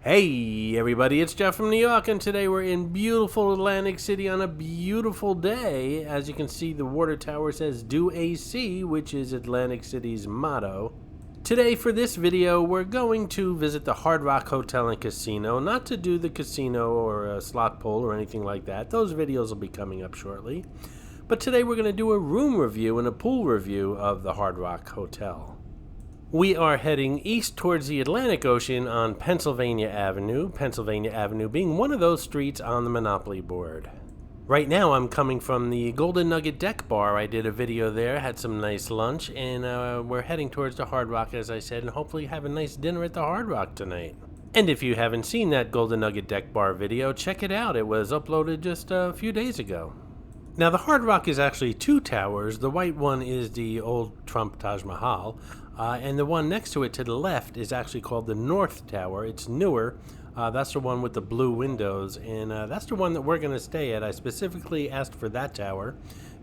Hey everybody, it's Jeff from New York, and today we're in beautiful Atlantic City on a beautiful day. As you can see, the water tower says DOAC, which is Atlantic City's motto. Today for this video, we're going to visit the Hard Rock Hotel and Casino, not to do the casino or a slot pull or anything like that. Those videos will be coming up shortly. But today we're going to do a room review and a pool review of the Hard Rock Hotel. We are heading east towards the Atlantic Ocean on Pennsylvania Avenue being one of those streets on the Monopoly board. Right now I'm coming from the Golden Nugget Deck Bar. I did a video there, had some nice lunch, and we're heading towards the Hard Rock, as I said, and hopefully have a nice dinner at the Hard Rock tonight. And if you haven't seen that Golden Nugget Deck Bar video, check it out. It was uploaded just a few days ago. Now the Hard Rock is actually two towers. The white one is the old Trump Taj Mahal. And the one next to it to the left is actually called the North Tower. It's newer. That's the one with the blue windows, and that's the one that we're going to stay at. I specifically asked for that tower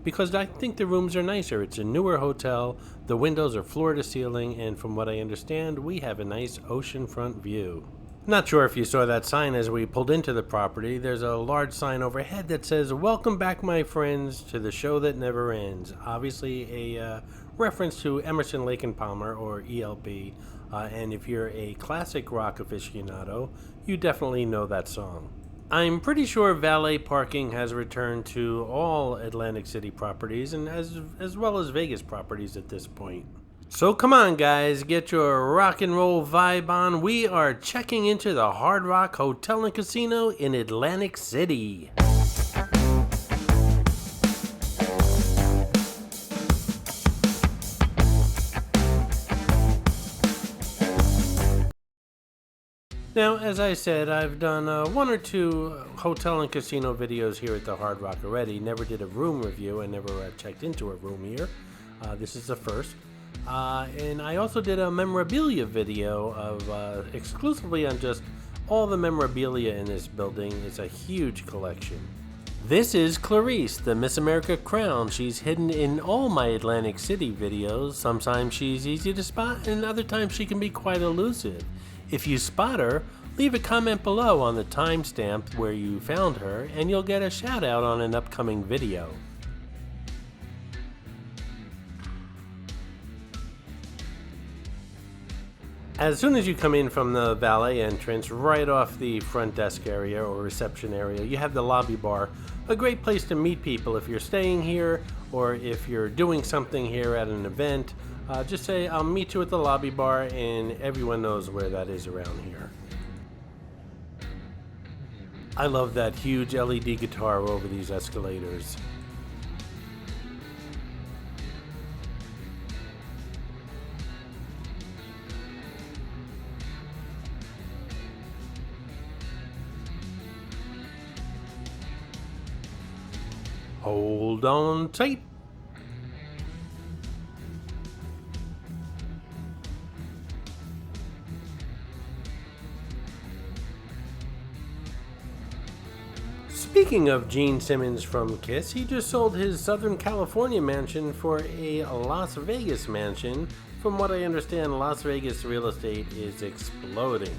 because I think the rooms are nicer. It's a newer hotel. The windows are floor to ceiling, and from what I understand, we have a nice oceanfront view. Not sure if you saw that sign as we pulled into the property. There's a large sign overhead that says, "Welcome back, my friends, to the show that never ends." Obviously a reference to Emerson, Lake and Palmer, or ELP. And if you're a classic rock aficionado, you definitely know that song. I'm pretty sure valet parking has returned to all Atlantic City properties, and as well as Vegas properties at this point. So come on guys, get your rock and roll vibe on. We are checking into the Hard Rock Hotel and Casino in Atlantic City. Now, as I said, I've done one or two hotel and casino videos here at the Hard Rock already. Never did a room review. I never checked into a room here. This is the first. And I also did a memorabilia video of exclusively on just all the memorabilia in this building. It's a huge collection. This is Clarice, the Miss America crown. She's hidden in all my Atlantic City videos. Sometimes she's easy to spot, and other times she can be quite elusive. If you spot her, leave a comment below on the timestamp where you found her, and you'll get a shout out on an upcoming video. As soon as you come in from the valet entrance, right off the front desk area or reception area, you have the lobby bar. A great place to meet people if you're staying here or if you're doing something here at an event. Just say, "I'll meet you at the lobby bar," and everyone knows where that is around here. I love that huge LED guitar over these escalators. Hold on tight. Speaking of Gene Simmons from Kiss, he just sold his Southern California mansion for a Las Vegas mansion. From what I understand, Las Vegas real estate is exploding.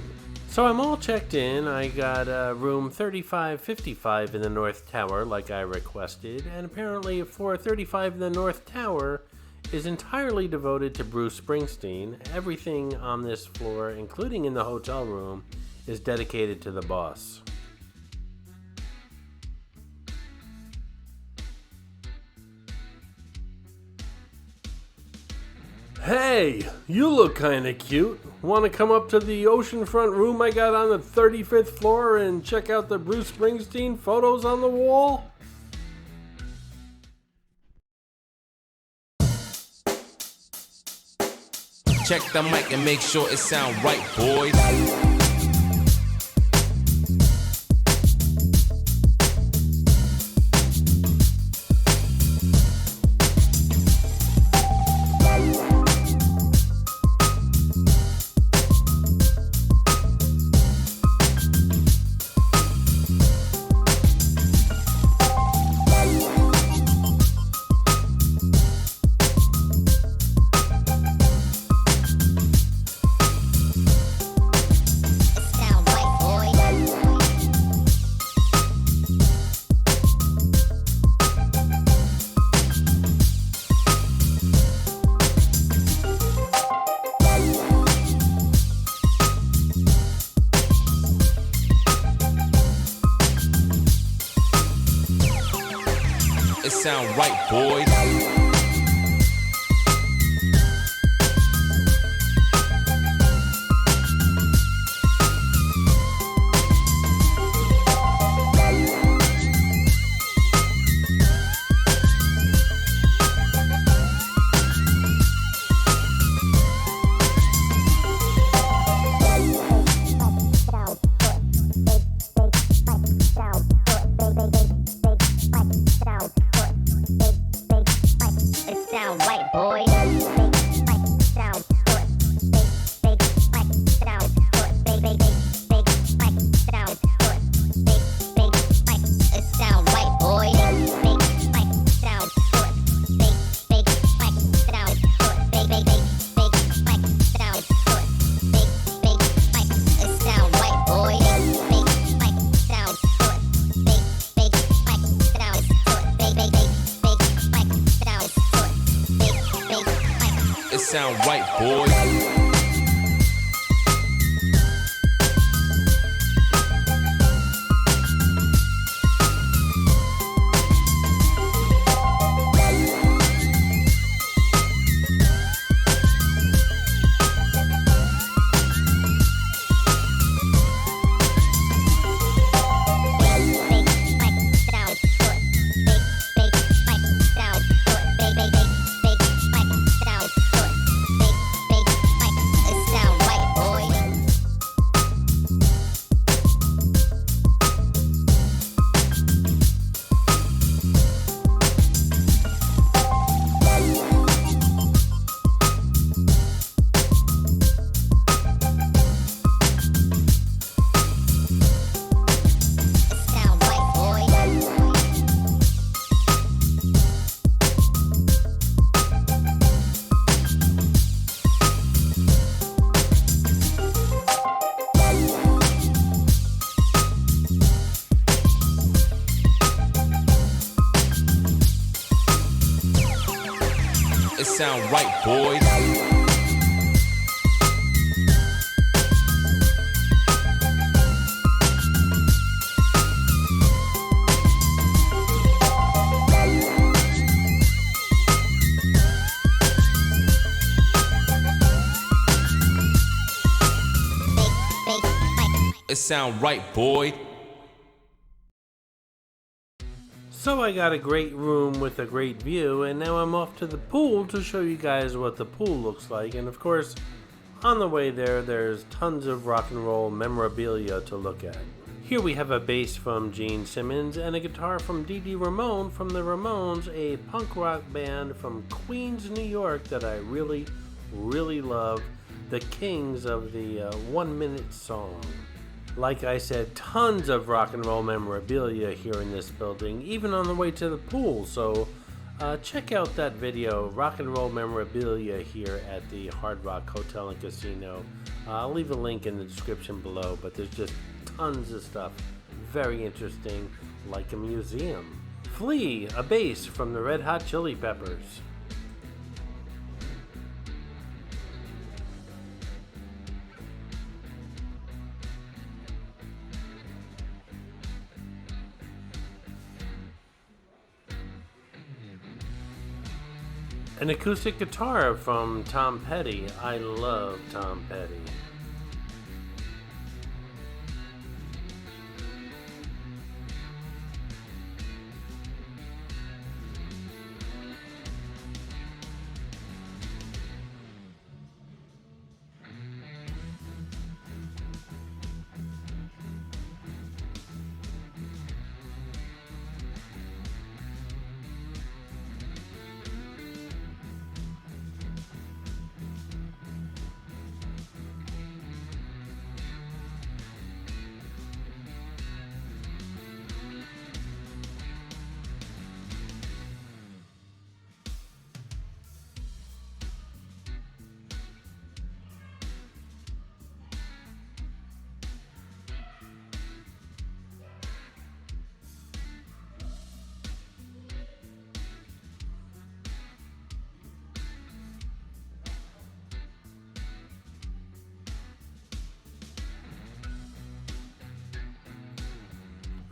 So I'm all checked in. I got room 3555 in the North Tower like I requested, and apparently floor 35 in the North Tower is entirely devoted to Bruce Springsteen. Everything on this floor, including in the hotel room, is dedicated to the boss. Hey, you look kinda cute. Wanna come up to the oceanfront room I got on the 35th floor and check out the Bruce Springsteen photos on the wall? Check the mic and make sure it sound right, boys. sound right, boys. Sound right, boys. It sound right, boys. It sound right, boy. So I got a great room with a great view, and now I'm off to the pool to show you guys what the pool looks like. And of course, on the way there's tons of rock and roll memorabilia to look at. Here we have a bass from Gene Simmons and a guitar from Dee Dee Ramone from the Ramones, a punk rock band from Queens, New York that I really, really love. The kings of the 1 minute song. Like I said, tons of rock and roll memorabilia here in this building, even on the way to the pool. So check out that video, rock and roll memorabilia here at the Hard Rock Hotel and Casino. I'll leave a link in the description below, but there's just tons of stuff. Very interesting, like a museum. Flea, a bass from the Red Hot Chili Peppers. An acoustic guitar from Tom Petty. I love Tom Petty.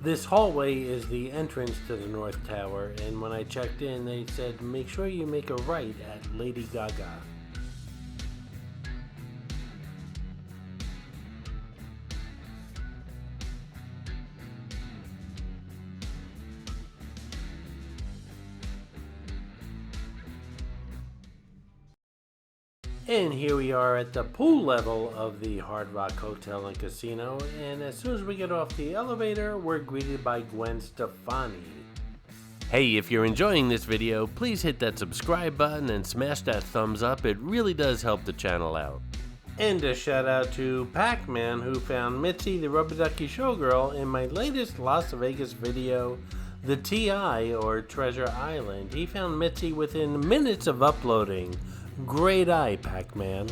This hallway is the entrance to the North Tower, and when I checked in, they said make sure you make a right at Lady Gaga. And here we are at the pool level of the Hard Rock Hotel and Casino, and as soon as we get off the elevator, we're greeted by Gwen Stefani. Hey, if you're enjoying this video, please hit that subscribe button and smash that thumbs up. It really does help the channel out. And a shout out to Pac-Man, who found Mitzi the Rubber Ducky Showgirl in my latest Las Vegas video, The TI, or Treasure Island. He found Mitzi within minutes of uploading. Great eye, Pac-Man.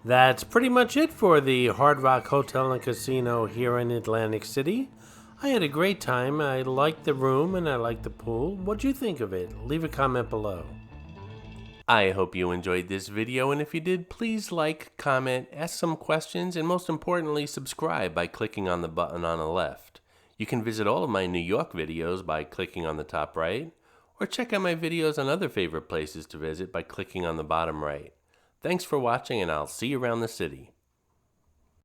That's pretty much it for the Hard Rock Hotel and Casino here in Atlantic City. I had a great time. I liked the room and I liked the pool. What'd you think of it? Leave a comment below. I hope you enjoyed this video, and if you did, please like, comment, ask some questions, and most importantly, subscribe by clicking on the button on the left. You can visit all of my New York videos by clicking on the top right, or check out my videos on other favorite places to visit by clicking on the bottom right. Thanks for watching, and I'll see you around the city.